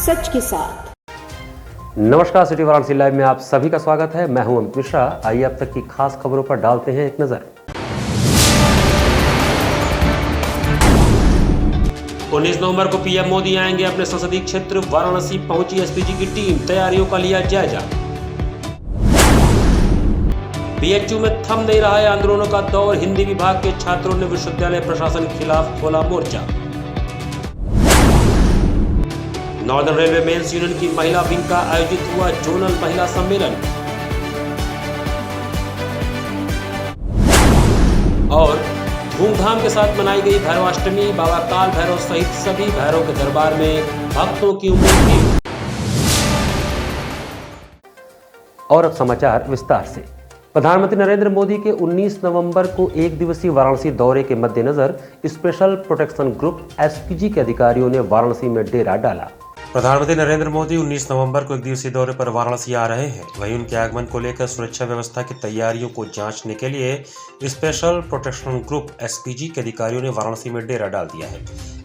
सच के साथ। नमस्कार, सिटी वाराणसी लाइव में आप सभी का स्वागत है। मैं हूं अमित मिश्रा। आइए अब तक की खास खबरों पर डालते हैं एक नजर। 19 नवंबर को पीएम मोदी आएंगे अपने संसदीय क्षेत्र वाराणसी। पहुंची एसपीजी की टीम, तैयारियों का लिया जायजा। बीएचयू में थम नहीं रहा है आंदोलनों का दौर। हिंदी विभाग के छात्रों ने विश्वविद्यालय प्रशासन के खिलाफ खोला मोर्चा। नॉर्दर्न रेलवे मेंस यूनियन की महिला विंग का आयोजित हुआ जोनल महिला सम्मेलन। और धूमधाम के साथ मनाई गई भैरवाष्टमी। बाबा काल भैरव सहित सभी भैरव के दरबार में भक्तों की उमड़ थी। और अब समाचार विस्तार से। प्रधानमंत्री नरेंद्र मोदी के 19 नवंबर को एक दिवसीय वाराणसी दौरे के मद्देनजर स्पेशल प्रोटेक्शन ग्रुप एसपीजी के अधिकारियों ने वाराणसी में डेरा डाला। प्रधानमंत्री नरेंद्र मोदी 19 नवंबर को एक दिवसीय दौरे पर वाराणसी आ रहे हैं। वहीं उनके आगमन को लेकर सुरक्षा व्यवस्था की तैयारियों को जांचने के लिए स्पेशल प्रोटेक्शन ग्रुप एसपीजी के अधिकारियों ने वाराणसी में डेरा डाल दिया है।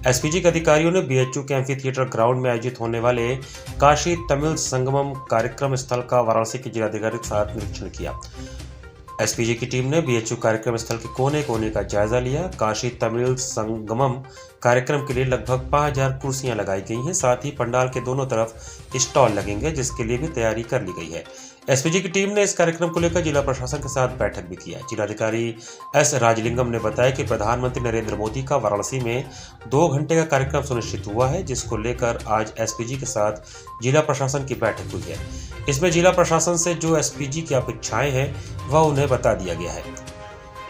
एसपीजी के अधिकारियों ने बीएचयू के एम्फी थिएटर ग्राउंड में आयोजित होने वाले काशी तमिल संगमम कार्यक्रम स्थल का वाराणसी के जिलाधिकारी के साथ निरीक्षण किया। एसपीजी की टीम ने बीएचयू कार्यक्रम स्थल के कोने कोने का जायजा लिया। काशी तमिल संगमम कार्यक्रम के लिए लगभग 5000 कुर्सियां लगाई गई हैं। साथ ही पंडाल के दोनों तरफ स्टॉल लगेंगे, जिसके लिए भी तैयारी कर ली गई है। एसपीजी की टीम ने इस कार्यक्रम को लेकर जिला प्रशासन के साथ बैठक भी किया। जिलाधिकारी एस राजलिंगम ने बताया कि प्रधानमंत्री नरेंद्र मोदी का वाराणसी में 2 घंटे का कार्यक्रम सुनिश्चित हुआ है, जिसको लेकर आज एसपीजी के साथ जिला प्रशासन की बैठक हुई है। इसमें जिला प्रशासन से जो एसपीजी की अपेक्षाएं हैं वह उन्हें बता दिया गया है।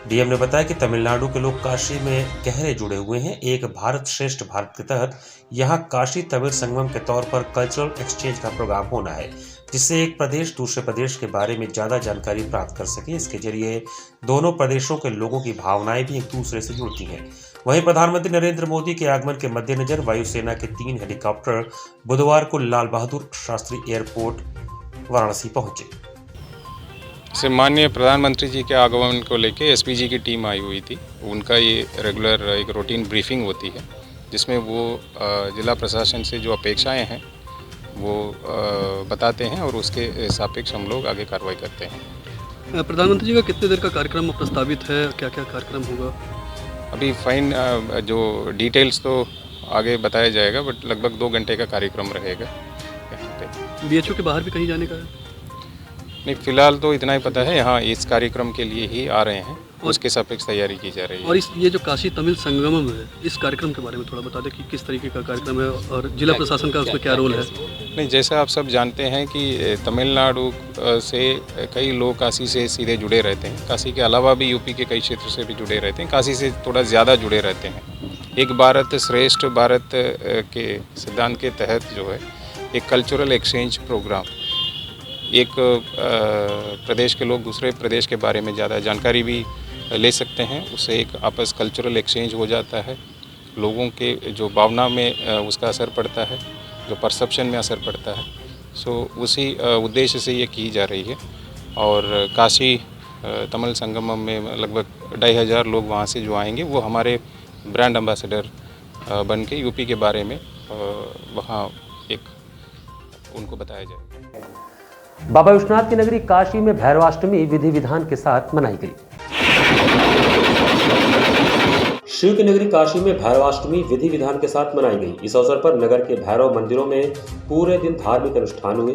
डीएम ने बताया कि तमिलनाडु के लोग काशी में गहरे जुड़े हुए हैं। एक भारत श्रेष्ठ भारत के तहत यहां काशी तमिल संगमम के तौर पर कल्चरल एक्सचेंज का प्रोग्राम होना है, जिससे एक प्रदेश दूसरे प्रदेश के बारे में ज्यादा जानकारी प्राप्त कर सके। इसके जरिए दोनों प्रदेशों के लोगों की भावनाएं भी एक दूसरे से जुड़ती हैं। वहीं प्रधानमंत्री नरेंद्र मोदी के आगमन के मद्देनजर वायुसेना के 3 हेलीकॉप्टर बुधवार को लाल बहादुर शास्त्री एयरपोर्ट वाराणसी पहुंचे। माननीय प्रधानमंत्री जी के आगमन को लेकर एसपीजी की टीम आई हुई थी। उनका ये रेगुलर एक रूटीन ब्रीफिंग होती है, जिसमें वो जिला प्रशासन से जो अपेक्षाएं हैं वो बताते हैं और उसके सापेक्ष हम लोग आगे कार्रवाई करते हैं। प्रधानमंत्री जी का कितने देर का कार्यक्रम प्रस्तावित है, क्या क्या कार्यक्रम होगा? अभी फाइन जो डिटेल्स तो आगे बताया जाएगा, बट लगभग 2 घंटे का कार्यक्रम रहेगा यहाँ पे। बीएचयू के बाहर भी कहीं जाने का है? नहीं, फिलहाल तो इतना ही पता है, यहाँ इस कार्यक्रम के लिए ही आ रहे हैं, उसके सापेक्ष तैयारी की जा रही है। और ये जो काशी तमिल संगमम है, इस कार्यक्रम के बारे में थोड़ा बता दें कि किस तरीके का कार्यक्रम है और जिला प्रशासन का उसमें क्या रोल है? नहीं, जैसा आप सब जानते हैं कि तमिलनाडु से कई लोग काशी से सीधे जुड़े रहते हैं। काशी के अलावा भी यूपी के कई क्षेत्र से भी जुड़े रहते हैं, काशी से थोड़ा ज़्यादा जुड़े रहते हैं। एक भारत श्रेष्ठ भारत के सिद्धांत के तहत जो है एक कल्चरल एक्सचेंज प्रोग्राम, एक प्रदेश के लोग दूसरे प्रदेश के बारे में ज़्यादा जानकारी भी ले सकते हैं। उससे एक आपस कल्चरल एक्सचेंज हो जाता है, लोगों के जो भावना में उसका असर पड़ता है, जो परसेप्शन में असर पड़ता है। सो उसी उद्देश्य से ये की जा रही है। और काशी तमिल संगमम में लगभग 2500 लोग वहाँ से जो आएंगे वो हमारे ब्रांड एम्बेसडर बन के यूपी के बारे में वहाँ एक उनको बताया जाए। बाबा विश्वनाथ की नगरी काशी में भैरवाष्टमी विधि विधान के साथ मनाई गई। शिव की नगरी काशी में भैरवाष्टमी विधि विधान के साथ मनाई गई। इस अवसर पर नगर के भैरव मंदिरों में पूरे दिन धार्मिक अनुष्ठान हुए।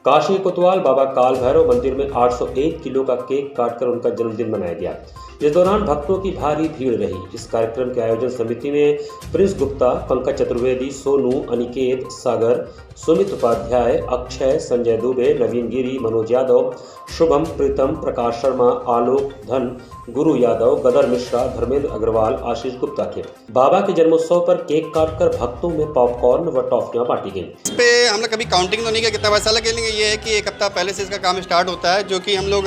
काशी कोतवाल बाबा काल भैरव मंदिर में 801 किलो का केक काटकर उनका जन्मदिन मनाया गया। इस दौरान भक्तों की भारी भीड़ रही। इस कार्यक्रम के आयोजन समिति में प्रिंस गुप्ता, पंकज चतुर्वेदी, सोनू, अनिकेत, सागर, सुमित उपाध्याय, अक्षय, संजय दुबे, नवीन गिरी, मनोज यादव, शुभम, प्रीतम, प्रकाश शर्मा, आलोक धन, गुरु यादव, गदर मिश्रा, धर्मेंद्र अग्रवाल, आशीष गुप्ता थे। बाबा के जन्मोत्सव पर केक काटकर भक्तों में पॉपकॉर्न व टॉफियां बांटी गई। इस पे हम लोग कभी काउंटिंग तो नहीं किया कितना पैसा लगेगा, ये है कि 1 हफ्ता पहले से इसका काम स्टार्ट होता है, जो कि हम लोग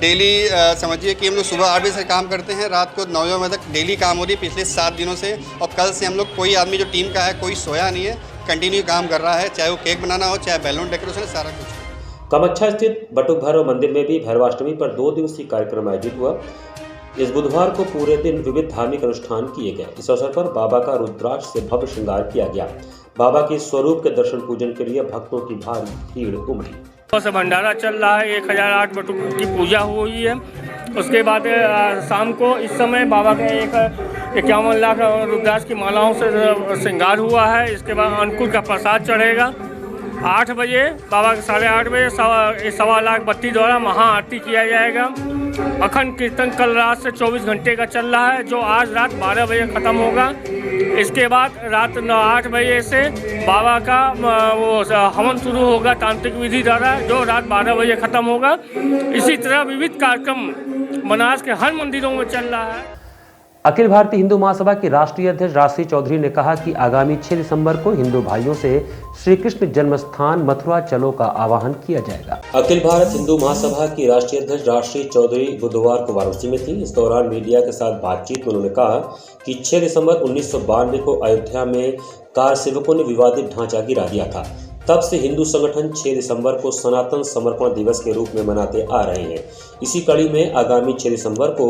डेली समझिए कि हम लोग सुबह 8 बजे से काम करते हैं, रात को 9 बजे तक डेली काम हो रही है पिछले 7 दिनों से। और कल से हम लोग कोई आदमी जो टीम का है कोई सोया नहीं है, कंटिन्यू काम कर रहा है, चाहे वो केक बनाना हो, चाहे बैलून डेकोरेशन, सारा कुछ। कामाख्या स्थित बटुक भैरव मंदिर में भी भैरवाष्टमी पर 2 दिवसीय कार्यक्रम आयोजित हुआ। इस बुधवार को पूरे दिन विविध धार्मिक अनुष्ठान किए गए। इस अवसर पर बाबा का रुद्राक्ष से भव्य श्रृंगार किया गया। बाबा के स्वरूप के दर्शन पूजन के लिए भक्तों की भारी भीड़ उमड़ी। से भंडारा चल रहा है, 1008 बटुकों की पूजा हुई है। उसके बाद शाम को इस समय बाबा के 51 लाख रुद्राक्ष की मालाओं से श्रृंगार हुआ है। इसके बाद अन्नकूट का प्रसाद चढ़ेगा। 8 बजे बाबा के 8:30 बजे 1.25 लाख बत्ती द्वारा महाआरती किया जाएगा। अखंड कीर्तन कल रात से 24 घंटे का चल रहा है, जो आज रात 12 बजे ख़त्म होगा। इसके बाद रात 8 बजे से बाबा का वो हवन शुरू होगा तांत्रिक विधि द्वारा, जो रात 12 बजे ख़त्म होगा। इसी तरह विविध कार्यक्रम बनारस के हर मंदिरों में चल रहा है। अखिल भारतीय हिंदू महासभा के राष्ट्रीय अध्यक्ष राजश्री चौधरी ने कहा कि आगामी 6 दिसंबर को हिंदू भाइयों से श्री कृष्ण जन्म स्थान मथुरा चलो का आह्वान किया जाएगा। अखिल भारत हिंदू महासभा की राष्ट्रीय अध्यक्ष राजश्री चौधरी बुधवार को वाराणसी में थी। इस दौरान मीडिया के साथ बातचीत में उन्होंने कहा कि 6 दिसंबर 1992 को अयोध्या में कार सेवकों ने विवादित ढांचा गिरा दिया था। तब से हिंदू संगठन 6 दिसंबर को सनातन समर्पण दिवस के रूप में मनाते आ रहे हैं। इसी कड़ी में आगामी 6 दिसंबर को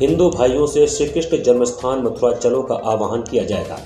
हिंदू भाइयों से श्री कृष्ण जन्मस्थान मथुरा चलो का आह्वान किया जाएगा।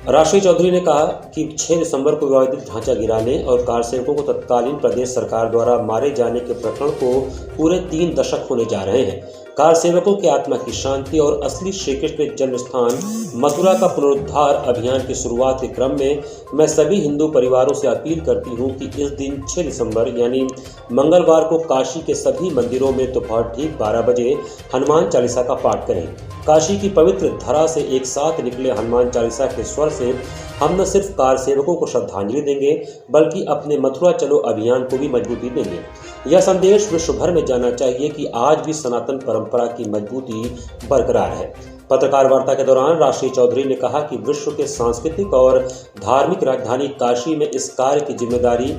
राजश्री चौधरी ने कहा कि 6 दिसंबर को विवादित ढांचा गिराने और कार सेवकों को तत्कालीन प्रदेश सरकार द्वारा मारे जाने के प्रकरण को पूरे 3 दशक होने जा रहे हैं। कार सेवकों की आत्मा की शांति और असली श्री कृष्ण जन्म स्थान मथुरा का पुनरुद्धार अभियान की शुरुआत के क्रम में मैं सभी हिंदू परिवारों से अपील करती हूं कि इस दिन 6 दिसंबर यानी मंगलवार को काशी के सभी मंदिरों में दोपहर ठीक 12 बजे हनुमान चालीसा का पाठ करें। काशी की पवित्र धरा से एक साथ निकले हनुमान चालीसा के स्वर से हम न सिर्फ कार सेवकों को श्रद्धांजलि देंगे बल्कि अपने मथुरा चलो अभियान को भी मजबूती देंगे। यह संदेश विश्व भर में जाना चाहिए कि आज भी सनातन परंपरा की मजबूती बरकरार है। पत्रकार वार्ता के दौरान राजश्री चौधरी ने कहा कि विश्व के सांस्कृतिक और धार्मिक राजधानी काशी में इस कार्य की जिम्मेदारी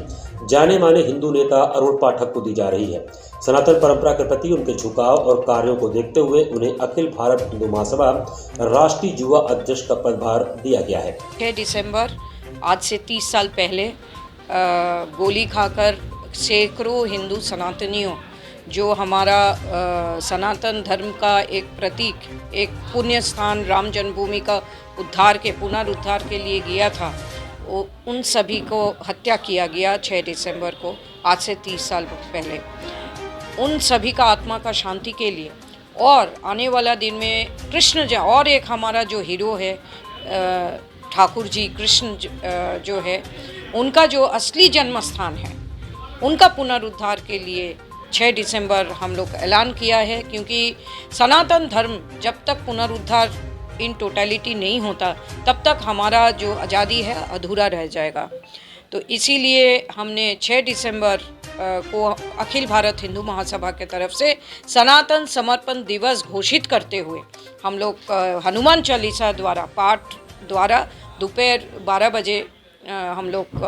जाने माने हिंदू नेता अरुण पाठक को दी जा रही है। सनातन परंपरा के प्रति उनके झुकाव और कार्यों को देखते हुए उन्हें अखिल भारत हिंदू महासभा राष्ट्रीय युवा अध्यक्ष का पदभार दिया गया है। 6 दिसंबर आज से 30 साल पहले गोली खाकर सैकड़ों हिंदू सनातनियों, जो हमारा सनातन धर्म का एक प्रतीक, एक पुण्य स्थान राम जन्मभूमि का उद्धार के पुनरुद्धार के लिए गया था, उन सभी को हत्या किया गया 6 दिसंबर को, आज से 30 साल पहले। उन सभी का आत्मा का शांति के लिए और आने वाला दिन में कृष्ण और एक हमारा जो हीरो है ठाकुर जी कृष्ण जो है, उनका जो असली जन्म स्थान है, उनका पुनरुद्धार के लिए 6 दिसंबर हम लोग ऐलान किया है। क्योंकि सनातन धर्म जब तक पुनरुद्धार इन टोटलिटी नहीं होता तब तक हमारा जो आज़ादी है अधूरा रह जाएगा। तो इसीलिए हमने 6 दिसंबर को अखिल भारत हिंदू महासभा के तरफ से सनातन समर्पण दिवस घोषित करते हुए हम लोग हनुमान चालीसा द्वारा पाठ द्वारा दोपहर 12 बजे हम लोग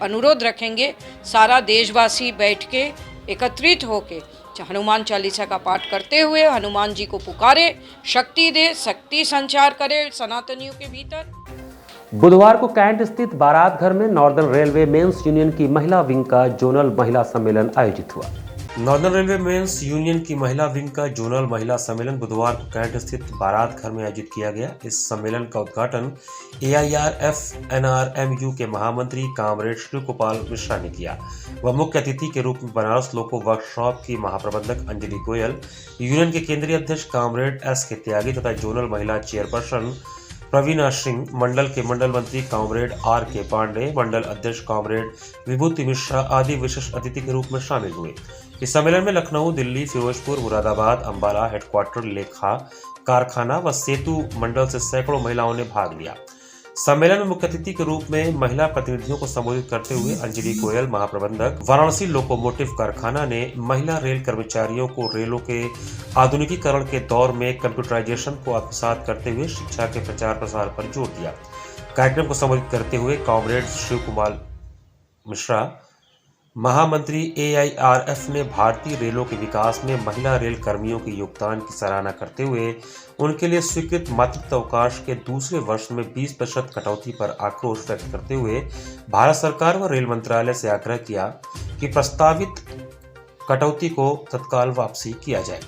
अनुरोध रखेंगे, सारा देशवासी बैठ के एकत्रित होके हनुमान चालीसा का पाठ करते हुए हनुमान जी को पुकारे, शक्ति दे, शक्ति संचार करे सनातनियों के भीतर। बुधवार को कैंट स्थित बारात घर में नॉर्दर्न रेलवे मेंस यूनियन की महिला विंग का जोनल महिला सम्मेलन आयोजित हुआ। नॉर्दर्न रेलवे मेंस यूनियन की महिला विंग का जोनल महिला सम्मेलन बुधवार को कैंट स्थित बारात घर में आयोजित किया गया। इस सम्मेलन का उद्घाटन AIRF NRMU के महामंत्री कामरेड श्री गोपाल मिश्रा ने किया। वह मुख्य अतिथि के रूप में बनारस लोको वर्कशॉप की महाप्रबंधक अंजलि गोयल, यूनियन के केंद्रीय अध्यक्ष कामरेड S के त्यागी तथा जोनल महिला चेयरपर्सन प्रवीणा सिंह, मंडल के मंडल मंत्री कामरेड RK पांडे, मंडल अध्यक्ष कामरेड विभूति मिश्रा आदि विशिष्ट अतिथि के रूप में शामिल हुए। इस सम्मेलन में लखनऊ, दिल्ली, फिरोजपुर, मुरादाबाद, अंबाला, हेडक्वार्टर, लेखा, कारखाना व सेतु मंडल से सैकड़ों महिलाओं ने भाग लिया। सम्मेलन में मुख्य अतिथि के रूप में महिला प्रतिनिधियों को संबोधित करते हुए अंजलि गोयल, महाप्रबंधक वाराणसी लोकोमोटिव कारखाना, ने महिला रेल कर्मचारियों को रेलों के आधुनिकीकरण के दौर में कंप्यूटराइजेशन को आत्मसात करते हुए शिक्षा के प्रचार प्रसार पर जोर दिया। कार्यक्रम को संबोधित करते हुए कॉमरेड शिव कुमार मिश्रा, महामंत्री AIRF, ने भारतीय रेलों के विकास में महिला रेल कर्मियों के योगदान की सराहना करते हुए उनके लिए स्वीकृत मातृत्व अवकाश के दूसरे वर्ष में 20% कटौती पर आक्रोश व्यक्त करते हुए भारत सरकार व रेल मंत्रालय से आग्रह किया कि प्रस्तावित कटौती को तत्काल वापसी किया जाए।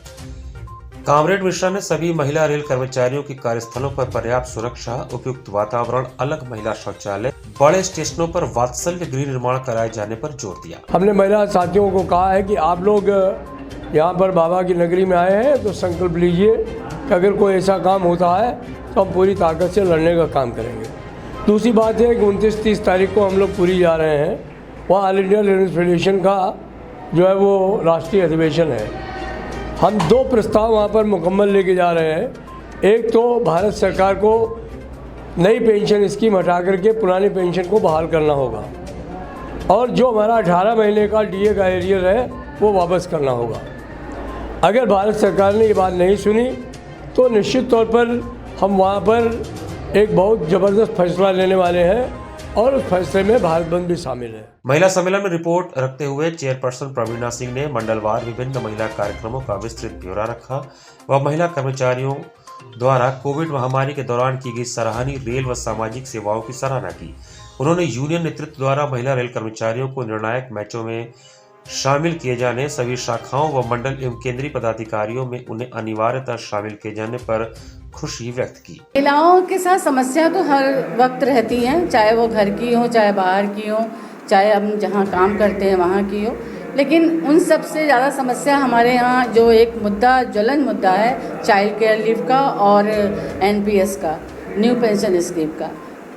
कामरेड मिश्रा ने सभी महिला रेल कर्मचारियों की कार्यस्थलों पर पर्याप्त सुरक्षा, उपयुक्त वातावरण, अलग महिला शौचालय, बड़े स्टेशनों पर वात्सल्य गृह निर्माण कराए जाने पर जोर दिया। हमने महिला साथियों को कहा है कि आप लोग यहाँ पर बाबा की नगरी में आए हैं तो संकल्प लीजिए कि अगर कोई ऐसा काम होता है तो हम पूरी ताकत से लड़ने का काम करेंगे। दूसरी बात है कि 29-30 तारीख को हम लोग पूरी जा रहे हैं, वहाँ ऑल इंडिया रेलवे फेडरेशन का जो है वो राष्ट्रीय अधिवेशन है। हम 2 प्रस्ताव वहाँ पर मुकम्मल लेके जा रहे हैं। एक तो भारत सरकार को नई पेंशन स्कीम हटा करके पुरानी पेंशन को बहाल करना होगा और जो हमारा 18 महीने का डीए का एरियर है वो वापस करना होगा। अगर भारत सरकार ने ये बात नहीं सुनी तो निश्चित तौर पर हम वहाँ पर एक बहुत ज़बरदस्त फैसला लेने वाले हैं और उस फैसले में भारत बंद भी शामिल है। महिला सम्मेलन में रिपोर्ट रखते हुए चेयरपर्सन प्रवीणा सिंह ने मंडलवार विभिन्न महिला कार्यक्रमों का विस्तृत ब्यौरा रखा व महिला कर्मचारियों द्वारा कोविड महामारी के दौरान की गई सराहनीय रेल व सामाजिक सेवाओं की सराहना की। उन्होंने यूनियन नेतृत्व द्वारा महिला रेल कर्मचारियों को निर्णायक मैचों में शामिल किए जाने, सभी शाखाओं व मंडल एवं केंद्रीय पदाधिकारियों में उन्हें अनिवार्यतः शामिल किए जाने पर खुशी व्यक्त की। महिलाओं के साथ समस्या तो हर वक्त रहती हैं, चाहे वो घर की हो, चाहे बाहर की हो, चाहे हम जहाँ काम करते हैं वहाँ की हो, लेकिन उन सब से ज़्यादा समस्या हमारे यहाँ जो एक मुद्दा, ज्वलन मुद्दा है चाइल्ड केयर लीव का और NPS का, न्यू पेंशन स्कीम का।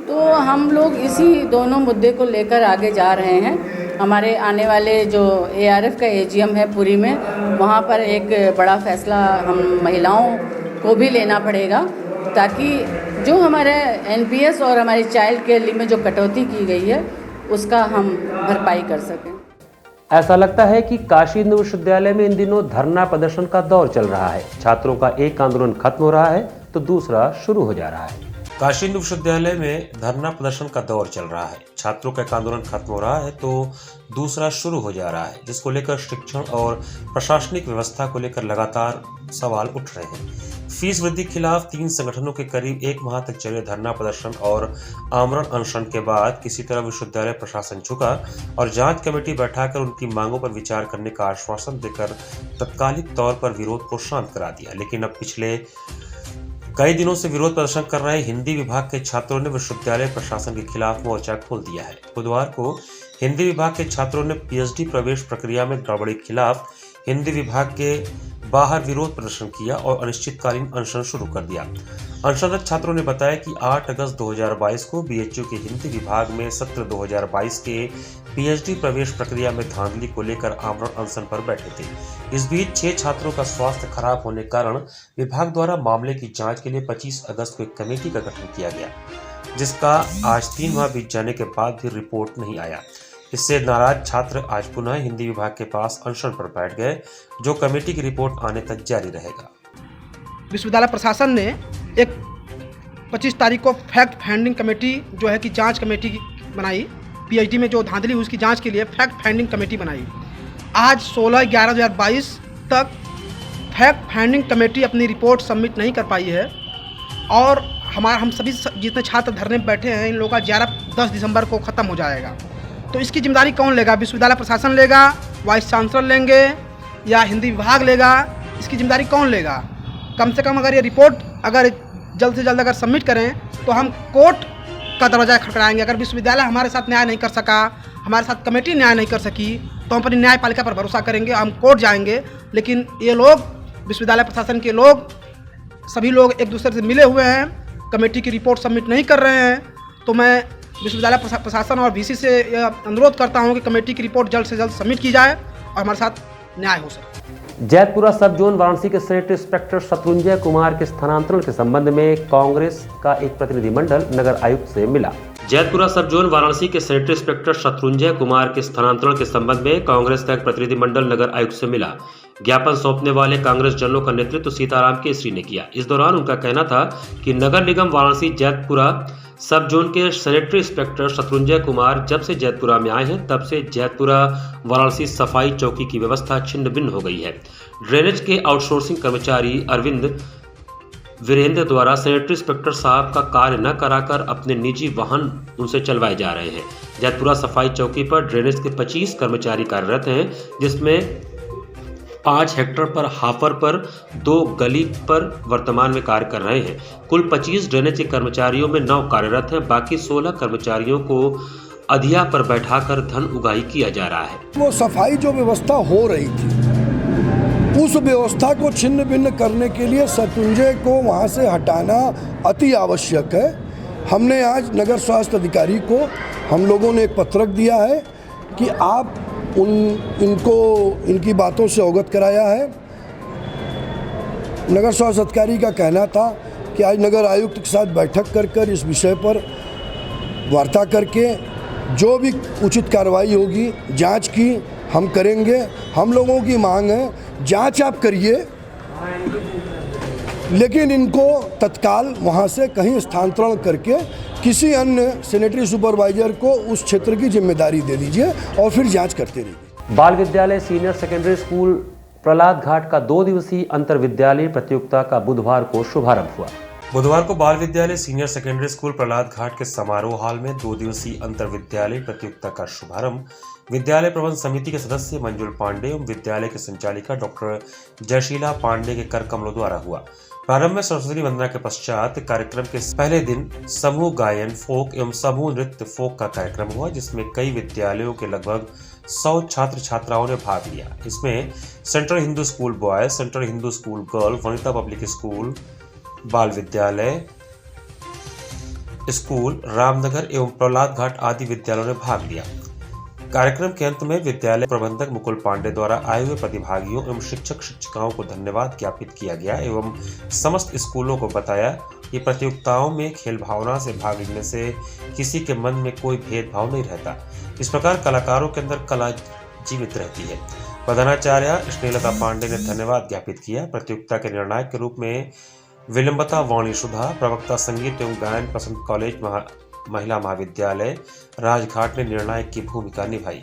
तो हम लोग इसी दोनों मुद्दे को लेकर आगे जा रहे हैं। हमारे आने वाले जो ARF का AGM है पुरी में, वहाँ पर एक बड़ा फैसला हम महिलाओं को भी लेना पड़ेगा ताकि जो हमारे NPS और हमारी चाइल्ड केयर लीव में जो कटौती की गई है उसका हम भरपाई कर सकें। ऐसा लगता है कि काशी हिंदू विश्वविद्यालय में इन दिनों धरना प्रदर्शन का दौर चल रहा है। छात्रों का एक आंदोलन खत्म हो रहा है तो दूसरा शुरू हो जा रहा है। काशी हिंदू विश्वविद्यालय में धरना प्रदर्शन का दौर चल रहा है। छात्रों का एक आंदोलन खत्म हो रहा है तो दूसरा शुरू हो जा रहा है, जिसको लेकर शिक्षण और प्रशासनिक व्यवस्था को लेकर लगातार सवाल उठ रहे हैं। फीस वृद्धि के खिलाफ 3 संगठनों के करीब 1 माह तक चले धरना प्रदर्शन और आमरण अनशन के बाद किसी तरह विश्वविद्यालय प्रशासन झुका और जांच कमेटी बैठाकर उनकी मांगों पर विचार करने का आश्वासन देकर तत्कालिक तौर पर विरोध को शांत करा दिया। लेकिन अब पिछले कई दिनों से विरोध प्रदर्शन कर रहे हिंदी विभाग के छात्रों ने विश्वविद्यालय प्रशासन के खिलाफ मोर्चा खोल दिया है। बुधवार को हिंदी विभाग के छात्रों ने PhD प्रवेश प्रक्रिया में गड़बड़ी के खिलाफ हिंदी विभाग के बाहर विरोध प्रदर्शन किया और अनिश्चितकालीन अनशन शुरू कर दिया। अनशनरत छात्रों ने बताया कि 8 अगस्त 2022 को BHU के हिंदी विभाग में सत्र 2022 के PhD प्रवेश प्रक्रिया में धांधली को लेकर आमरण अनशन पर बैठे थे। इस बीच 6 छात्रों का स्वास्थ्य खराब होने के कारण विभाग द्वारा मामले की जांच के लिए 25 अगस्त को एक कमेटी का गठन किया गया, जिसका आज 3 माह बीत जाने के बाद भी रिपोर्ट नहीं आया। इससे नाराज छात्र आज पुनः हिंदी विभाग के पास अनशन पर बैठ गए, जो कमेटी की रिपोर्ट आने तक जारी रहेगा। विश्वविद्यालय प्रशासन ने एक 25 तारीख को फैक्ट फाइंडिंग कमेटी जो है कि जांच कमेटी बनाई, PhD में जो धांधली हुई उसकी जांच के लिए फैक्ट फाइंडिंग कमेटी बनाई। आज 16/11/2022 तक फैक्ट फाइंडिंग कमेटी अपनी रिपोर्ट सबमिट नहीं कर पाई है और हम सभी जितने छात्र धरने में बैठे हैं इन लोगों का 10 दिसंबर को ख़त्म हो जाएगा। तो इसकी जिम्मेदारी कौन लेगा? विश्वविद्यालय प्रशासन लेगा, वाइस चांसलर लेंगे या हिंदी विभाग लेगा? इसकी जिम्मेदारी कौन लेगा? कम से कम अगर ये रिपोर्ट अगर जल्द से जल्द अगर सबमिट करें तो हम कोर्ट का दरवाज़ा खटखटाएंगे। अगर विश्वविद्यालय हमारे साथ न्याय नहीं कर सका, हमारे साथ कमेटी न्याय नहीं कर सकी, तो हम अपनी न्यायपालिका पर भरोसा करेंगे, हम कोर्ट जाएंगे। लेकिन ये लोग, विश्वविद्यालय प्रशासन के लोग, सभी लोग एक दूसरे से मिले हुए हैं, कमेटी की रिपोर्ट सबमिट नहीं कर रहे हैं। तो मैं विश्वविद्यालय प्रशासन और VC से अनुरोध करता हूं कि कमेटी की रिपोर्ट जल्द से जल्द सबमिट की जाए और हमारे साथ न्याय हो सके। जैतपुरा सब जोन वाराणसी के सेनेटरी इंस्पेक्टर शत्रुंजय कुमार के स्थानांतरण के संबंध में कांग्रेस का एक प्रतिनिधिमंडल नगर आयुक्त से मिला। जैतपुरा सब जोन वाराणसी के सेनेटरी इंस्पेक्टर शत्रुंजय कुमार के स्थानांतरण के संबंध में कांग्रेस का एक प्रतिनिधिमंडल नगर आयुक्त से मिला। ज्ञापन सौंपने वाले कांग्रेस जनों का नेतृत्व सीताराम केसरी ने किया। इस दौरान उनका कहना था कि नगर निगम वाराणसी जैतपुरा सब जोन के सेनेटरी इंस्पेक्टर शत्रुंजय कुमार जब से जैतपुरा में आए हैं तब से जैतपुरा वाराणसी सफाई चौकी की व्यवस्था छिन्न भिन्न हो गई है। ड्रेनेज के आउटसोर्सिंग कर्मचारी अरविंद वीरेंद्र द्वारा सेनेटरी इंस्पेक्टर साहब का कार्य न कराकर अपने निजी वाहन उनसे चलवाए जा रहे हैं। जैतपुरा सफाई चौकी पर ड्रेनेज के 25 कर्मचारी कार्यरत हैं, जिसमें 5 हेक्टेयर पर हाफर पर 2 गली पर वर्तमान में कार्य कर रहे हैं। कुल 25 ड्रेनेज के कर्मचारियों में 9 कार्यरत हैं। बाकी 16 कर्मचारियों को अधिया पर बैठाकर धन उगाही किया जा रहा है। वो सफाई जो व्यवस्था हो रही थी उस व्यवस्था को छिन्न भिन्न करने के लिए शत्रुंजय को वहाँ से हटाना अति आवश्यक है। हमने आज नगर स्वास्थ्य अधिकारी को हम लोगों ने एक पत्रक दिया है कि आप इनको इनकी बातों से अवगत कराया है। नगर स्वास्थ्य अधिकारी का कहना था कि आज नगर आयुक्त के साथ बैठक कर इस विषय पर वार्ता करके जो भी उचित कार्रवाई होगी जांच की हम करेंगे। हम लोगों की मांग है जांच आप करिए, लेकिन इनको तत्काल वहां से कहीं स्थानांतरण करके किसी अन्य सैनिटरी सुपरवाइजर को उस क्षेत्र की जिम्मेदारी दे दीजिए और फिर जांच करते रहिए। बाल विद्यालय सीनियर सेकेंडरी स्कूल प्रहलाद घाट का 2 दिवसीय अंतर विद्यालय प्रतियोगिता का बुधवार को शुभारंभ हुआ। बुधवार को बाल विद्यालय सीनियर सेकेंडरी स्कूल प्रहलाद घाट के समारोह हॉल में 2 दिवसीय अंतर विद्यालय प्रतियोगिता का शुभारंभ विद्यालय प्रबंध समिति के सदस्य मंजुल पांडे एवं विद्यालय के संचालिका डॉक्टर जयशीला पांडे के कर कमलों द्वारा हुआ। प्रारंभ में सरस्वती वंदना के पश्चात कार्यक्रम के पहले दिन समूह गायन फोक एवं समूह नृत्य फोक का कार्यक्रम हुआ, जिसमें कई विद्यालयों के लगभग 100 छात्र छात्राओं ने भाग लिया। इसमें central Hindu school boys, central Hindu school girl, Vanita public school, बाल विद्यालय स्कूल, रामनगर एवं प्रहलाद घाट आदि विद्यालयों ने भाग लिया। कार्यक्रम के अंत में विद्यालय प्रबंधक मुकुल पांडे द्वारा आए हुए प्रतिभागियों एवं शिक्षक शिक्षिकाओं को धन्यवाद ज्ञापित किया गया एवं समस्त स्कूलों को बताया कि प्रतियोगिताओं में खेल भावना से भाग लेने से किसी के मन में कोई भेदभाव नहीं रहता। इस प्रकार कलाकारों के अंदर कला जीवित रहती है। प्रधानाचार्य स्नेहलता पांडे ने धन्यवाद ज्ञापित किया। प्रतियोगिता के निर्णायक के रूप में विलंबता वाणी सुधा, प्रवक्ता संगीत एवं गायन पसंद कॉलेज महिला महाविद्यालय राजघाट ने निर्णायक की भूमिका निभाई।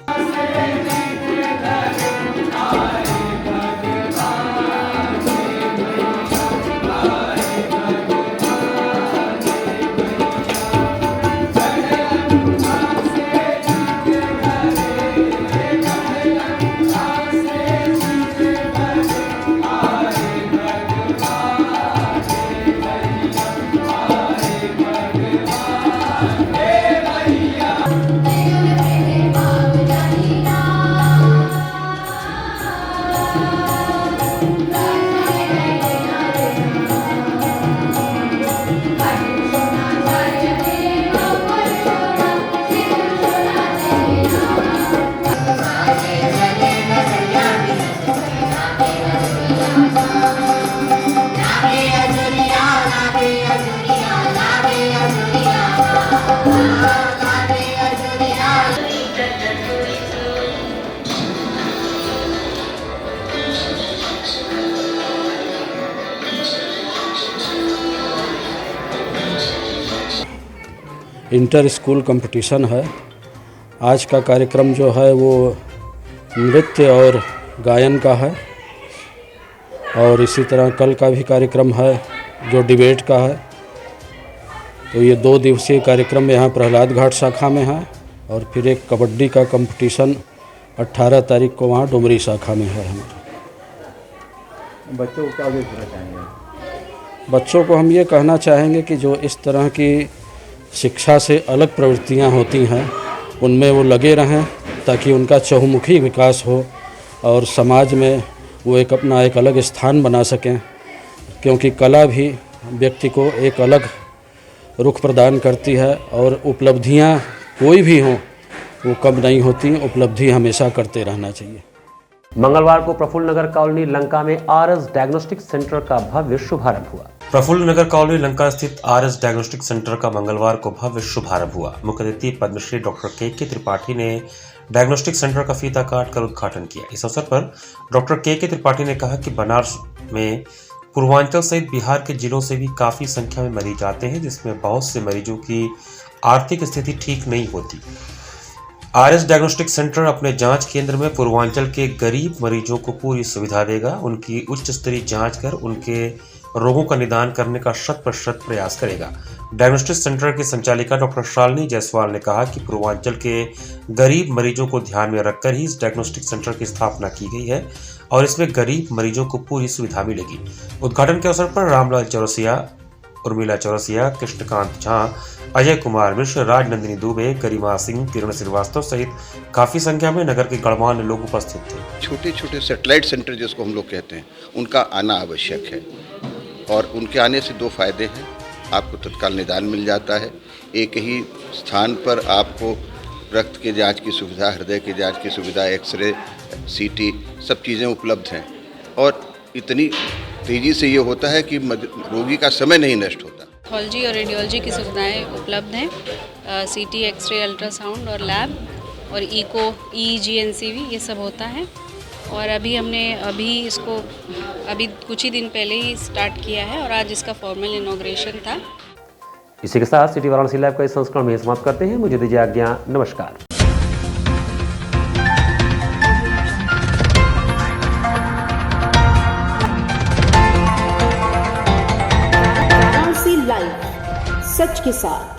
इंटर स्कूल कंपटीशन है। आज का कार्यक्रम जो है वो नृत्य और गायन का है और इसी तरह कल का भी कार्यक्रम है जो डिबेट का है। तो ये 2 दिवसीय कार्यक्रम यहाँ प्रहलाद घाट शाखा में है और फिर एक कबड्डी का कंपटीशन 18 तारीख को वहाँ डुमरी शाखा में है। हमारे बच्चों को क्या कहना चाहेंगे? बच्चों को हम ये कहना चाहेंगे कि जो इस तरह की शिक्षा से अलग प्रवृत्तियां होती हैं उनमें वो लगे रहें ताकि उनका चहुमुखी विकास हो और समाज में वो अपना एक अलग स्थान बना सकें, क्योंकि कला भी व्यक्ति को एक अलग रुख प्रदान करती है और उपलब्धियां कोई भी हों वो कम नहीं होती, उपलब्धि हमेशा करते रहना चाहिए। मंगलवार को प्रफुल्ल नगर कॉलोनी लंका में आरएस डायग्नोस्टिक सेंटर का भव्य शुभारंभ हुआ। प्रफुल्ल नगर कॉलोनी लंका स्थित आरएस डायग्नोस्टिक सेंटर का मंगलवार को भव्य शुभारंभ हुआ। मुख्य अतिथि पद्मश्री डॉक्टर के त्रिपाठी ने डायग्नोस्टिक सेंटर का फीता काटकर उद्घाटन किया। इस अवसर पर डॉक्टर के त्रिपाठी ने कहा कि बनारस में पूर्वांचल सहित बिहार के जिलों से भी काफी संख्या में मरीज आते हैं, जिसमें बहुत से मरीजों की आर्थिक स्थिति ठीक नहीं होती। आरएस डायग्नोस्टिक सेंटर अपने जांच केंद्र में पूर्वांचल के गरीब मरीजों को पूरी सुविधा देगा। उनकी उच्च स्तरीय जांच कर उनके रोगों का निदान करने का 100% प्रयास करेगा। डायग्नोस्टिक सेंटर की संचालिका डॉक्टर शालिनी जायसवाल ने कहा कि पूर्वांचल के गरीब मरीजों को ध्यान में रखकर ही इस डायग्नोस्टिक सेंटर की स्थापना की गई है। और इसमें गरीब मरीजों को पूरी सुविधा मिलेगी। उद्घाटन के अवसर पर रामलाल चौरसिया, उर्मिला चौरसिया, कृष्णकांत झा, अजय कुमार मिश्र, राजनंदिनी दुबे, गरिमा सिंह, किरण श्रीवास्तव सहित काफी संख्या में नगर के गणमान्य लोग उपस्थित थे। छोटे छोटे सैटेलाइट सेंटर जिसको हम लोग कहते हैं, उनका आना आवश्यक है और उनके आने से दो फायदे हैं। आपको तत्काल निदान मिल जाता है, एक ही स्थान पर आपको रक्त के जांच की सुविधा, हृदय की जांच की सुविधा, एक्सरे, सीटी सब चीज़ें उपलब्ध हैं और इतनी तेज़ी से ये होता है कि रोगी का समय नहीं नष्ट होता। पैथोलॉजी और रेडियोलॉजी की सुविधाएं उपलब्ध हैं, सीटी, एक्सरे, अल्ट्रासाउंड और लैब और इको, ईईजी, एनसीवी ये सब होता है। और अभी इसको कुछ ही दिन पहले ही स्टार्ट किया है और आज इसका फॉर्मल इनॉग्रेशन था। इसी के साथ सिटी वाराणसी लाइव का इस संस्करण में समाप्त करते हैं। मुझे दीजिए आज्ञा, नमस्कार। वाराणसी लाइव, सच के साथ।